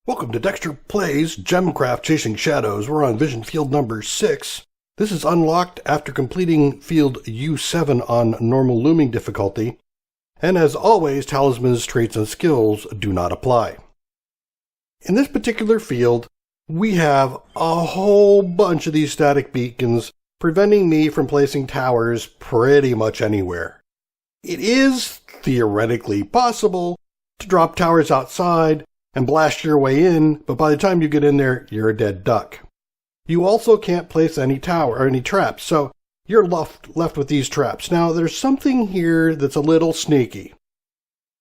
Welcome to Dextor Plays GemCraft Chasing Shadows. We're on Vision Field number 6. This is unlocked after completing Field U7 on Normal Looming difficulty. And as always, talismans, traits, and skills do not apply. In this particular field, we have a whole bunch of these static beacons preventing me from placing towers pretty much anywhere. It is theoretically possible to drop towers outside and blast your way in, but by the time you get in there, you're a dead duck. You also can't place any tower or any traps, so you're left with these traps. Now, there's something here that's a little sneaky.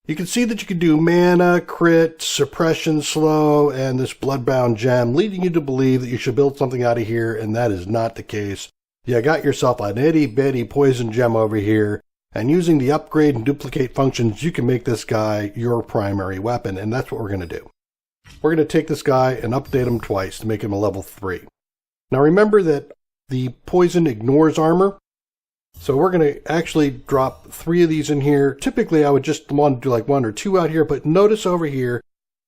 You can see that you can do mana, crit, suppression, slow, and this bloodbound gem, leading you to believe that you should build something out of here, and that is not the case. You got yourself an itty-bitty poison gem over here, and using the upgrade and duplicate functions, you can make this guy your primary weapon, and that's what we're going to do. We're going to take this guy and update him twice to make him a level 3. Now remember that the poison ignores armor, so we're going to actually drop 3 of these in here. Typically I would just want to do like 1 or 2 out here, but notice over here,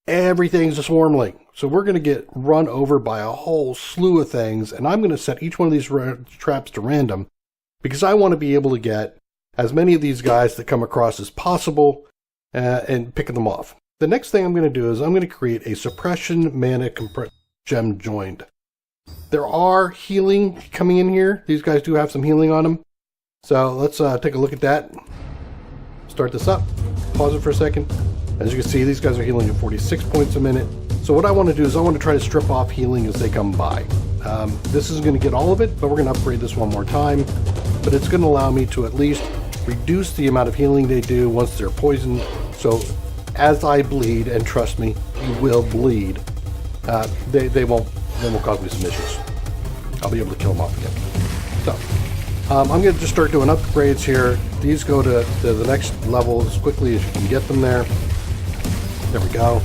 everything's a swarmling. So we're going to get run over by a whole slew of things, and I'm going to set each one of these traps to random, because I want to be able to get as many of these guys that come across as possible and pick them off. The next thing I'm going to do is I'm going to create a suppression mana gem joined. There are healing coming in here. These guys do have some healing on them. So let's take a look at that. Start this up. Pause it for a second. As you can see, these guys are healing at 46 points a minute. So what I want to do is I want to try to strip off healing as they come by. This isn't going to get all of it, but we're going to upgrade this one more time. But it's going to allow me to at least reduce the amount of healing they do once they're poisoned. So as I bleed, and trust me, you will bleed, they won't cause me some issues. I'll be able to kill them off again. So I'm going to just start doing upgrades here. These go to the next level as quickly as you can get them there. There we go.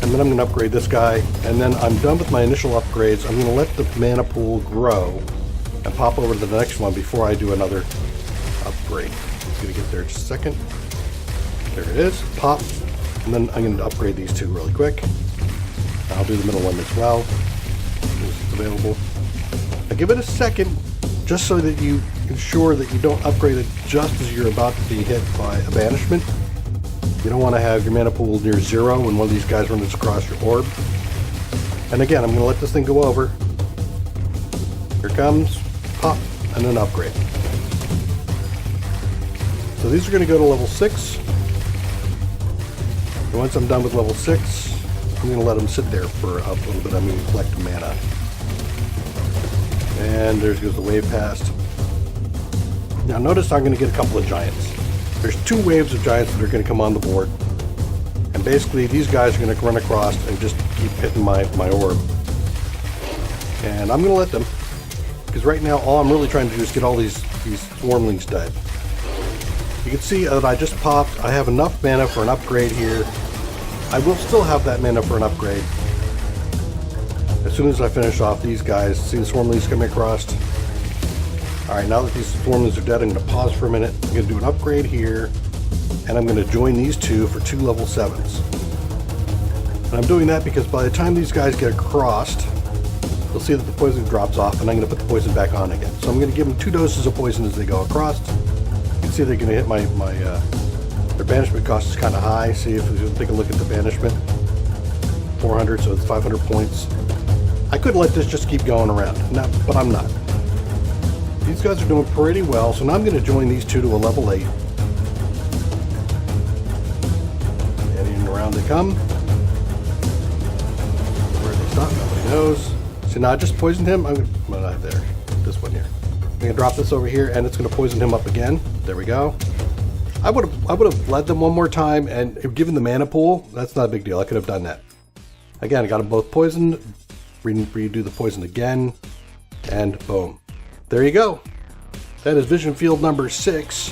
And then I'm going to upgrade this guy, and then I'm done with my initial upgrades. I'm going to let the mana pool grow and pop over to the next one before I do another upgrade. It's going to get there in just a second. There it is. Pop. And then I'm going to upgrade these 2 really quick. I'll do the middle one as well. It's available. I give it a second just so that you ensure that you don't upgrade it just as you're about to be hit by a banishment. You don't want to have your mana pool near 0 when one of these guys runs across your orb. And again, I'm going to let this thing go over. Here it comes. Pop. And then upgrade. So these are going to go to level 6. And once I'm done with level 6, I'm going to let them sit there for a little bit. I'm going to collect mana. And there goes the wave past. Now notice I'm going to get a couple of giants. There's 2 waves of giants that are going to come on the board. And basically these guys are going to run across and just keep hitting my orb. And I'm going to let them, because right now all I'm really trying to do is get all these swarmlings dead. You can see that I just popped. I have enough mana for an upgrade here. I will still have that mana for an upgrade as soon as I finish off these guys. See the swarmlings coming across? Alright, now that these swarmlings are dead, I'm going to pause for a minute. I'm going to do an upgrade here, and I'm going to join these 2 for 2 level 7s. And I'm doing that because by the time these guys get across, you'll see that the poison drops off, and I'm going to put the poison back on again. So I'm going to give them 2 doses of poison as they go across. You can see they're going to hit their banishment cost is kind of high. See if we take a look at the banishment. 400, so it's 500 points. I could let this just keep going around, but I'm not. These guys are doing pretty well, so now I'm going to join these 2 to a level 8. And around they come. Where they stop, nobody knows. See, now I just poisoned him. I'm not there. This one here. I'm going to drop this over here, and it's going to poison him up again. There we go. I would have led them one more time, and given the mana pool, that's not a big deal. I could have done that. Again, I got them both poisoned. Redo the poison again, and boom. There you go. That is Vision Field number 6.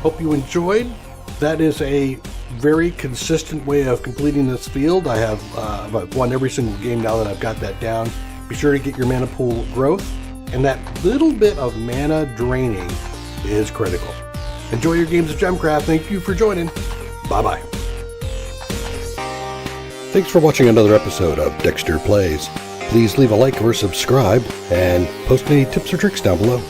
Hope you enjoyed. That is a very consistent way of completing this field. I've won every single game now that I've got that down. Be sure to get your mana pool growth, and that little bit of mana draining is critical. Enjoy your games of GemCraft. Thank you for joining. Bye-bye. Thanks for watching another episode of Dextor Plays. Please leave a like or subscribe, and post any tips or tricks down below.